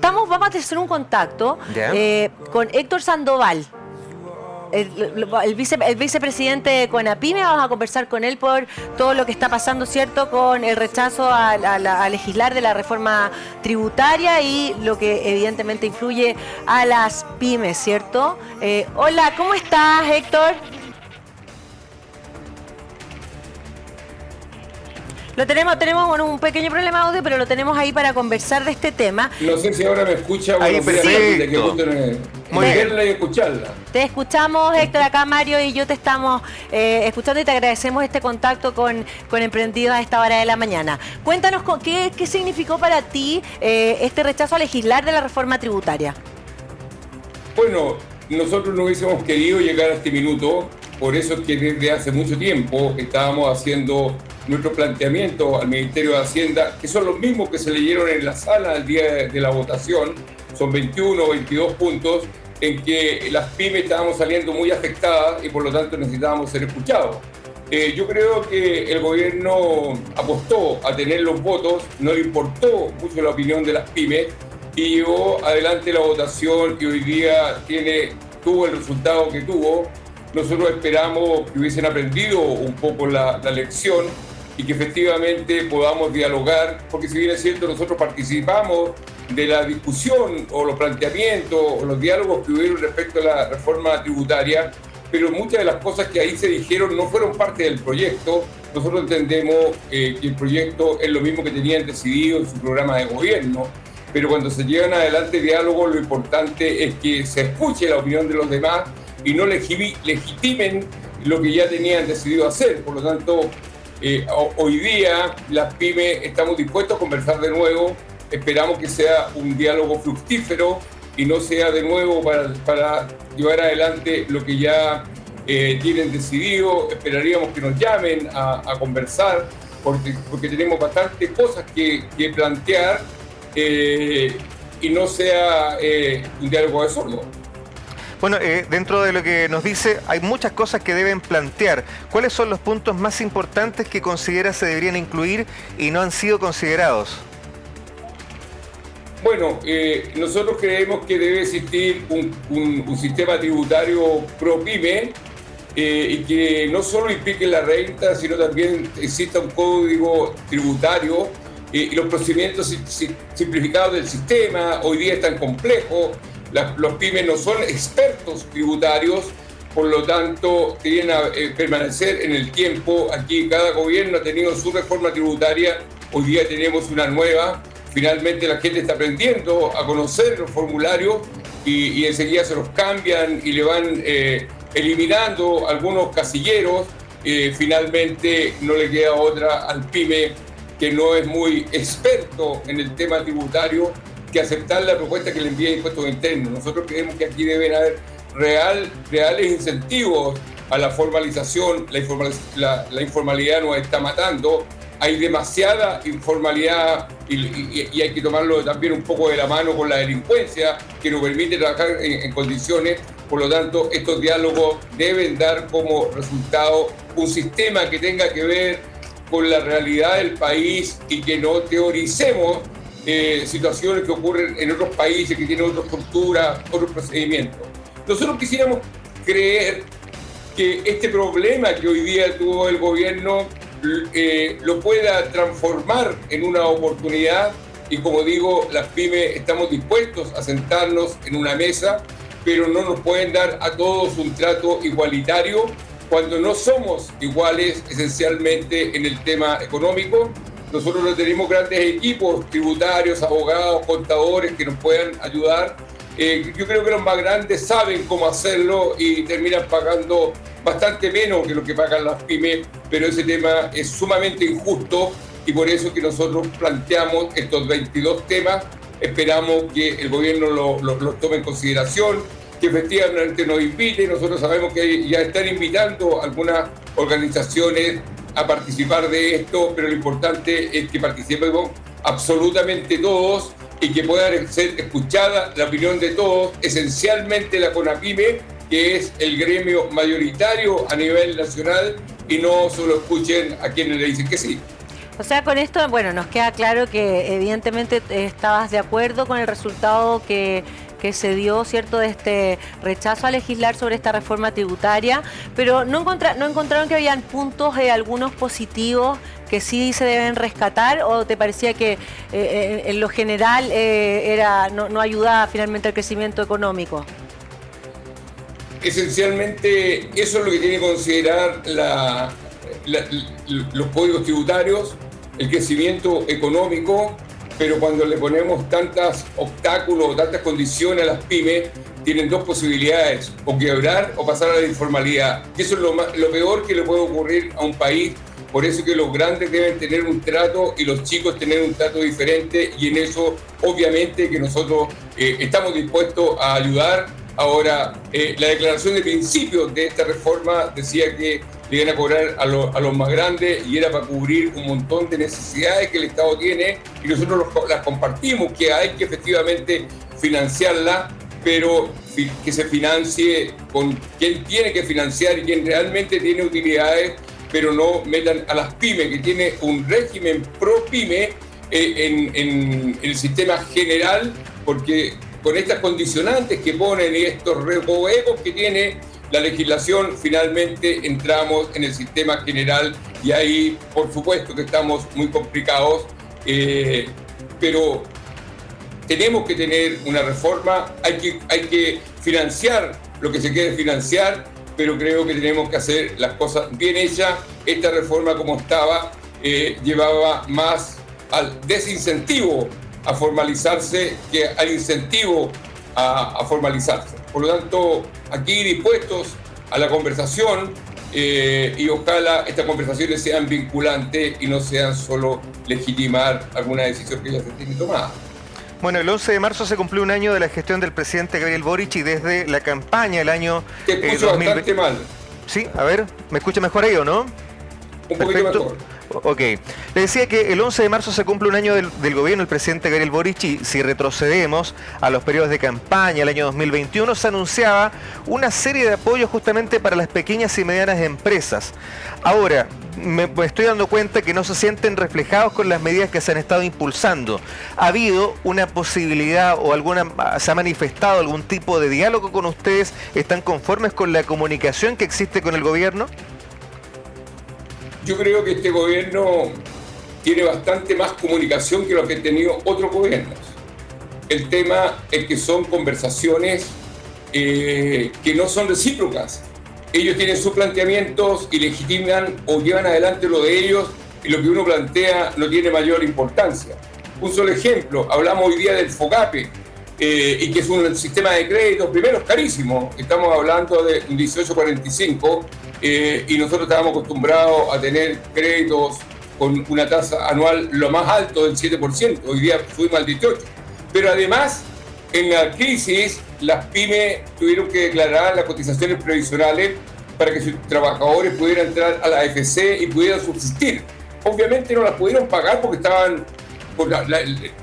Vamos a hacer un contacto con Héctor Sandoval, el vicepresidente de CONAPYME. Vamos a conversar con él por todo lo que está pasando, ¿cierto?, con el rechazo a legislar de la reforma tributaria y lo que evidentemente influye a las pymes, ¿cierto? Hola, ¿cómo estás, Héctor? Tenemos un pequeño problema de audio, pero lo tenemos ahí para conversar de este tema. No sé si ahora me escucha. Ahí, perfecto. Muy verla y escucharla. Te escuchamos, Héctor, acá Mario y yo te estamos escuchando y te agradecemos este contacto con Emprendidos a esta hora de la mañana. Cuéntanos qué significó para ti este rechazo a legislar de la reforma tributaria. Bueno, nosotros no hubiésemos querido llegar a este minuto, por eso es que desde hace mucho tiempo estábamos haciendo nuestro planteamiento al Ministerio de Hacienda, que son los mismos que se leyeron en la sala el día de la votación. Son 21 o 22 puntos en que las pymes estábamos saliendo muy afectadas y por lo tanto necesitábamos ser escuchados. Yo creo que el gobierno apostó a tener los votos, no le importó mucho la opinión de las pymes y llevó adelante la votación y hoy día tuvo el resultado que tuvo. Nosotros esperamos que hubiesen aprendido un poco la lección y que efectivamente podamos dialogar, porque si bien es cierto, nosotros participamos de la discusión o los planteamientos o los diálogos que hubieron respecto a la reforma tributaria, pero muchas de las cosas que ahí se dijeron no fueron parte del proyecto. Nosotros entendemos que el proyecto es lo mismo que tenían decidido en su programa de gobierno, pero cuando se llevan adelante diálogos, lo importante es que se escuche la opinión de los demás y no legitimen lo que ya tenían decidido hacer. Por lo tanto, hoy día las pymes estamos dispuestos a conversar de nuevo. Esperamos que sea un diálogo fructífero y no sea de nuevo para llevar adelante lo que ya tienen decidido. Esperaríamos que nos llamen a conversar porque tenemos bastantes cosas que plantear y no sea un diálogo de sordo. Bueno, dentro de lo que nos dice, hay muchas cosas que deben plantear. ¿Cuáles son los puntos más importantes que considera se deberían incluir y no han sido considerados? Bueno, nosotros creemos que debe existir un sistema tributario pro pyme y que no solo implique la renta, sino también exista un código tributario y los procedimientos simplificados del sistema. Hoy día es tan complejo. Los pymes no son expertos tributarios, por lo tanto, deberían permanecer en el tiempo. Aquí cada gobierno ha tenido su reforma tributaria, hoy día tenemos una nueva. Finalmente la gente está aprendiendo a conocer los formularios y enseguida se los cambian y le van eliminando algunos casilleros. Finalmente no le queda otra al pyme que no es muy experto en el tema tributario que aceptar la propuesta que le envía Impuestos Internos. Nosotros creemos que aquí deben haber reales incentivos a la formalización. La informalidad nos está matando. Hay demasiada informalidad y hay que tomarlo también un poco de la mano con la delincuencia que nos permite trabajar en condiciones. Por lo tanto, estos diálogos deben dar como resultado un sistema que tenga que ver con la realidad del país y que no teoricemos situaciones que ocurren en otros países que tienen otras culturas, otros procedimientos. Nosotros quisiéramos creer que este problema que hoy día tuvo el gobierno lo pueda transformar en una oportunidad y, como digo, las pymes estamos dispuestos a sentarnos en una mesa, pero no nos pueden dar a todos un trato igualitario cuando no somos iguales esencialmente en el tema económico. Nosotros no tenemos grandes equipos tributarios, abogados, contadores que nos puedan ayudar. Yo creo que los más grandes saben cómo hacerlo y terminan pagando bastante menos que lo que pagan las pymes, pero ese tema es sumamente injusto y por eso que nosotros planteamos estos 22 temas. Esperamos que el gobierno los tome en consideración, que efectivamente nos invite. Nosotros sabemos que ya están invitando algunas organizaciones a participar de esto, pero lo importante es que participemos absolutamente todos y que pueda ser escuchada la opinión de todos, esencialmente la CONAPYME, que es el gremio mayoritario a nivel nacional, y no solo escuchen a quienes le dicen que sí. O sea, con esto, bueno, nos queda claro que evidentemente estabas de acuerdo con el resultado que se dio, ¿cierto?, de este rechazo a legislar sobre esta reforma tributaria, pero no encontraron que habían puntos, algunos positivos que sí se deben rescatar, o te parecía que en lo general no ayudaba finalmente al crecimiento económico? Esencialmente eso es lo que tiene que considerar los códigos tributarios, el crecimiento económico, pero cuando le ponemos tantos obstáculos, tantas condiciones a las pymes, tienen dos posibilidades: o quebrar o pasar a la informalidad. Y eso es lo peor que le puede ocurrir a un país. Por eso que los grandes deben tener un trato y los chicos tener un trato diferente, y en eso obviamente que nosotros estamos dispuestos a ayudar. Ahora, la declaración de principios de esta reforma decía que le iban a cobrar a los más grandes, y era para cubrir un montón de necesidades que el Estado tiene, y nosotros las compartimos, que hay que efectivamente financiarla, pero que se financie con quien tiene que financiar y quien realmente tiene utilidades, pero no metan a las pymes, que tiene un régimen pro pyme en el sistema general, porque con estas condicionantes que ponen y estos recoecos que tiene la legislación, finalmente entramos en el sistema general, y ahí por supuesto que estamos muy complicados, pero tenemos que tener una reforma, hay que financiar lo que se quiere financiar, pero creo que tenemos que hacer las cosas bien hechas. Esta reforma como estaba llevaba más al desincentivo a formalizarse que al incentivo a formalizarse. Por lo tanto, aquí dispuestos a la conversación, y ojalá estas conversaciones sean vinculantes y no sean solo legitimar alguna decisión que ya se tiene tomada. Bueno, el 11 de marzo se cumplió un año de la gestión del presidente Gabriel Boric, y desde la campaña del año... Te escucho 2020... bastante mal. Sí, a ver, ¿me escucha mejor ahí o no? Un poquito mejor. Ok. Le decía que el 11 de marzo se cumple un año del gobierno del presidente Gabriel Boric, y si retrocedemos a los periodos de campaña, el año 2021, se anunciaba una serie de apoyos justamente para las pequeñas y medianas empresas. Ahora, me estoy dando cuenta que no se sienten reflejados con las medidas que se han estado impulsando. ¿Ha habido una posibilidad o se ha manifestado algún tipo de diálogo con ustedes? ¿Están conformes con la comunicación que existe con el gobierno? Yo creo que este gobierno tiene bastante más comunicación que lo que han tenido otros gobiernos. El tema es que son conversaciones que no son recíprocas. Ellos tienen sus planteamientos y legitiman o llevan adelante lo de ellos, y lo que uno plantea no tiene mayor importancia. Un solo ejemplo: hablamos hoy día del FOGAPE, y que es un sistema de créditos, primero es carísimo, estamos hablando de un 18,45, y nosotros estábamos acostumbrados a tener créditos con una tasa anual lo más alto del 7%, hoy día subimos al 18%. Pero además, en la crisis, las pymes tuvieron que declarar las cotizaciones previsionales para que sus trabajadores pudieran entrar a la AFC y pudieran subsistir. Obviamente no las pudieron pagar porque estaban con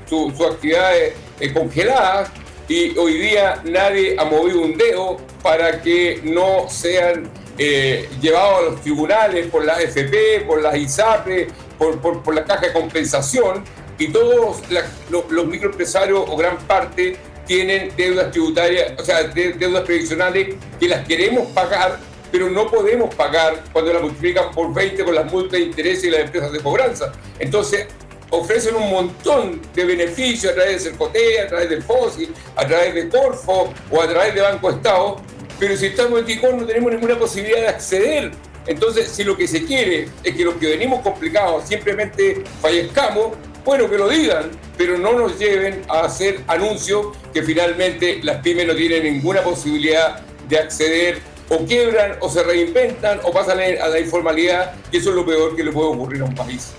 sus actividades congeladas, y hoy día nadie ha movido un dedo para que no sean llevados a los tribunales por la AFP, por las ISAPRE, por la caja de compensación, y todos los microempresarios, o gran parte, tienen deudas tributarias, o sea, deudas previsionales que las queremos pagar, pero no podemos pagar cuando las multiplican por 20 con las multas de interés y las empresas de cobranza. Entonces, ofrecen un montón de beneficios a través del CERCOTE, a través del FOSI, a través de Corfo o a través de Banco Estado, pero si estamos en TICON no tenemos ninguna posibilidad de acceder. Entonces, si lo que se quiere es que los que venimos complicados simplemente fallezcamos, bueno, que lo digan, pero no nos lleven a hacer anuncios que finalmente las pymes no tienen ninguna posibilidad de acceder, o quiebran, o se reinventan, o pasan a la informalidad, y eso es lo peor que le puede ocurrir a un país.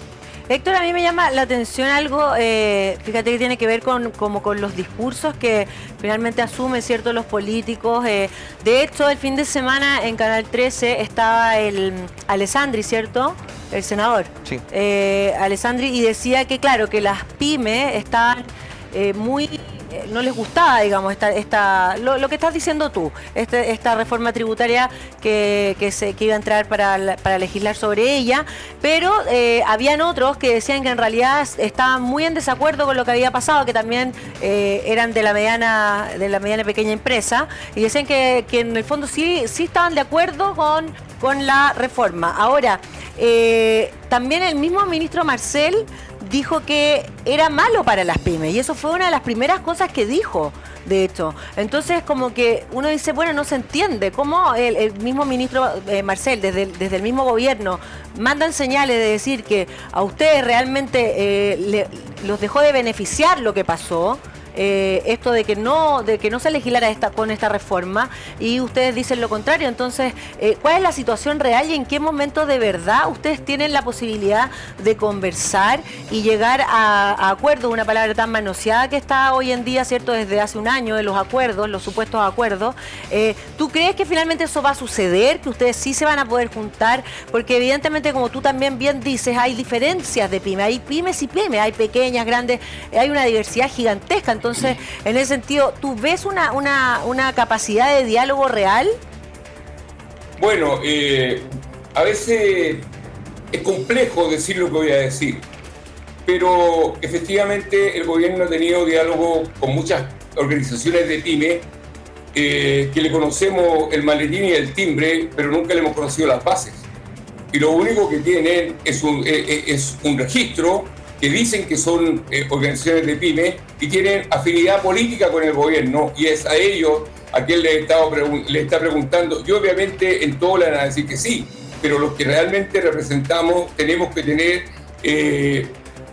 Héctor, a mí me llama la atención algo, fíjate que tiene que ver con los discursos que finalmente asumen, ¿cierto?, los políticos. De hecho, el fin de semana en Canal 13 estaba el Alessandri, ¿cierto?, el senador. Sí. Alessandri, y decía que, claro, que las pymes estaban no les gustaba, digamos, lo que estás diciendo tú, esta reforma tributaria que iba a entrar para legislar sobre ella, pero habían otros que decían que en realidad estaban muy en desacuerdo con lo que había pasado, que también eran de la mediana y pequeña empresa, y decían que en el fondo sí estaban de acuerdo con la reforma. Ahora, también el mismo ministro Marcel dijo que era malo para las pymes, y eso fue una de las primeras cosas que dijo, de hecho. Entonces, como que uno dice, bueno, no se entiende cómo el mismo ministro Marcel, desde el mismo gobierno, mandan señales de decir que a ustedes realmente los dejó de beneficiar lo que pasó, esto de que no se legislara con esta reforma, y ustedes dicen lo contrario. Entonces, ¿cuál es la situación real y en qué momento de verdad ustedes tienen la posibilidad de conversar y llegar a acuerdos? Una palabra tan manoseada que está hoy en día, ¿cierto?, desde hace un año, de los acuerdos, los supuestos acuerdos. ¿Tú crees que finalmente eso va a suceder, que ustedes sí se van a poder juntar? Porque evidentemente, como tú también bien dices, hay diferencias de pymes, hay pymes y pymes, hay pequeñas, grandes, hay una diversidad gigantesca. Entonces, en ese sentido, ¿tú ves una capacidad de diálogo real? Bueno, a veces es complejo decir lo que voy a decir, pero efectivamente el gobierno ha tenido diálogo con muchas organizaciones de pyme que le conocemos el maletín y el timbre, pero nunca le hemos conocido las bases. Y lo único que tienen es un registro que dicen que son organizaciones de pyme y tienen afinidad política con el gobierno, y es a ellos a quien le está preguntando. Y obviamente en todo le van a decir que sí, pero los que realmente representamos tenemos que tener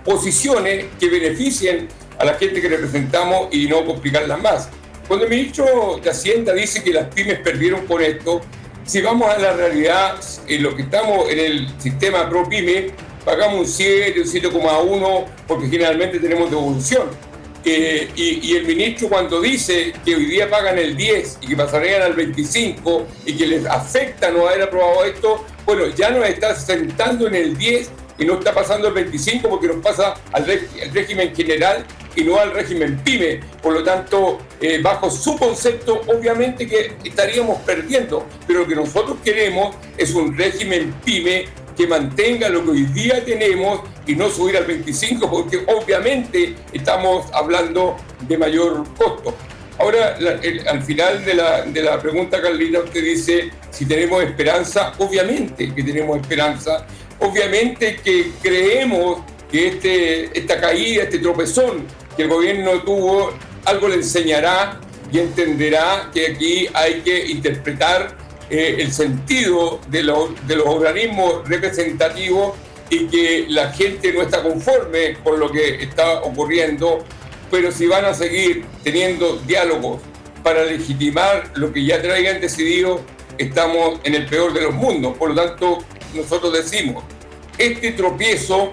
posiciones que beneficien a la gente que representamos y no complicarlas más. Cuando el ministro de Hacienda dice que las pymes perdieron con esto, si vamos a la realidad, en lo que estamos en el sistema ProPyme, pagamos un 7, un 7,1, porque generalmente tenemos devolución. Y el ministro, cuando dice que hoy día pagan el 10 y que pasarían al 25 y que les afecta no haber aprobado esto, bueno, ya nos está sentando en el 10 y no está pasando el 25 porque nos pasa al régimen general y no al régimen PYME. Por lo tanto, bajo su concepto, obviamente que estaríamos perdiendo, pero lo que nosotros queremos es un régimen PYME que mantenga lo que hoy día tenemos y no subir al 25, porque obviamente estamos hablando de mayor costo. Ahora, al final de la pregunta, Carlita, usted dice si tenemos esperanza. Obviamente que tenemos esperanza, obviamente que creemos que esta caída, este tropezón que el gobierno tuvo, algo le enseñará y entenderá que aquí hay que interpretar el sentido de los organismos representativos y que la gente no está conforme con lo que está ocurriendo, pero si van a seguir teniendo diálogos para legitimar lo que ya traigan decidido, estamos en el peor de los mundos. Por lo tanto, nosotros decimos, este tropiezo,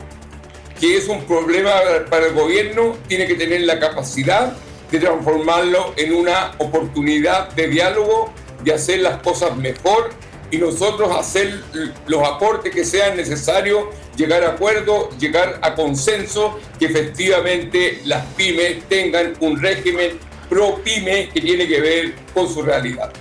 que es un problema para el gobierno, tiene que tener la capacidad de transformarlo en una oportunidad de diálogo, de hacer las cosas mejor y nosotros hacer los aportes que sean necesarios, llegar a acuerdos, llegar a consenso, que efectivamente las pymes tengan un régimen pro pyme que tiene que ver con su realidad.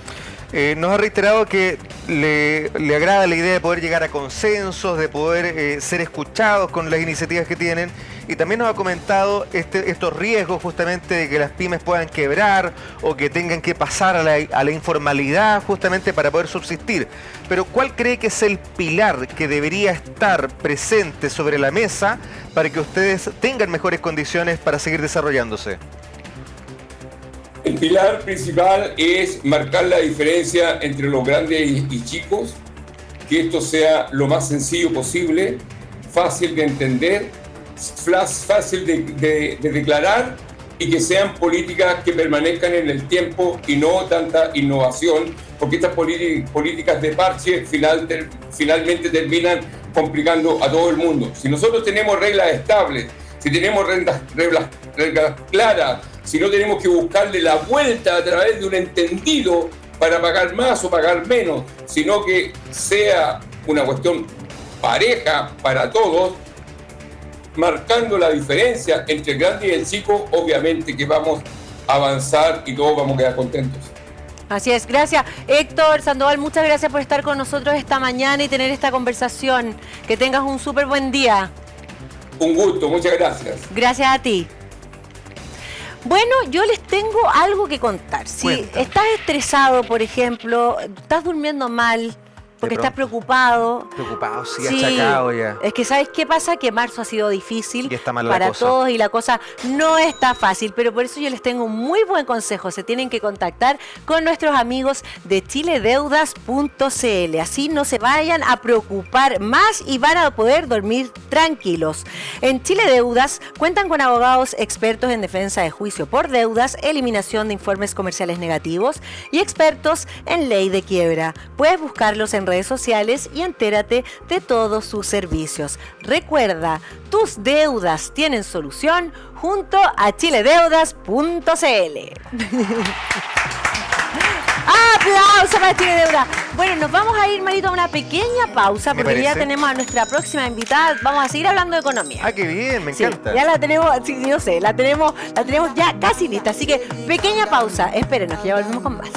Nos ha reiterado que le agrada la idea de poder llegar a consensos, de poder ser escuchados con las iniciativas que tienen, y también nos ha comentado estos riesgos justamente de que las pymes puedan quebrar o que tengan que pasar a la informalidad justamente para poder subsistir. Pero ¿cuál cree que es el pilar que debería estar presente sobre la mesa para que ustedes tengan mejores condiciones para seguir desarrollándose? El pilar principal es marcar la diferencia entre los grandes y chicos, que esto sea lo más sencillo posible, fácil de entender, fácil de declarar, y que sean políticas que permanezcan en el tiempo y no tanta innovación, porque estas políticas de parche finalmente terminan complicando a todo el mundo. Si nosotros tenemos reglas estables, si tenemos reglas claras, si no tenemos que buscarle la vuelta a través de un entendido para pagar más o pagar menos, sino que sea una cuestión pareja para todos, marcando la diferencia entre el grande y el chico, obviamente que vamos a avanzar y todos vamos a quedar contentos. Así es, gracias. Héctor Sandoval, muchas gracias por estar con nosotros esta mañana y tener esta conversación. Que tengas un súper buen día. Un gusto, muchas gracias. Gracias a ti. Bueno, yo les tengo algo que contar. Si Cuéntame. estás estresado, por ejemplo, estás durmiendo mal, porque estás preocupado. Preocupado, sí, achacado ya. Es que ¿sabes qué pasa? Que marzo ha sido difícil Y está mal la para cosa. todos y la cosa no está fácil, pero por eso yo les tengo un muy buen consejo. Se tienen que contactar con nuestros amigos de chiledeudas.cl. Así no se vayan a preocupar más y van a poder dormir tranquilos. En Chile Deudas cuentan con abogados expertos en defensa de juicio por deudas, eliminación de informes comerciales negativos y expertos en ley de quiebra. Puedes buscarlos en redes sociales y entérate de todos sus servicios. Recuerda, tus deudas tienen solución junto a chiledeudas.cl. ¡Aplauso para Chile Deuda! Bueno, nos vamos a ir, Marito, a una pequeña pausa Me porque ya parece. tenemos a nuestra próxima invitada. Vamos a seguir hablando de economía. Ah, qué bien, me Sí, encanta. ya la tenemos, sí, yo sé, la tenemos ya casi lista. Así que pequeña pausa. Espérenos, que ya volvemos con más.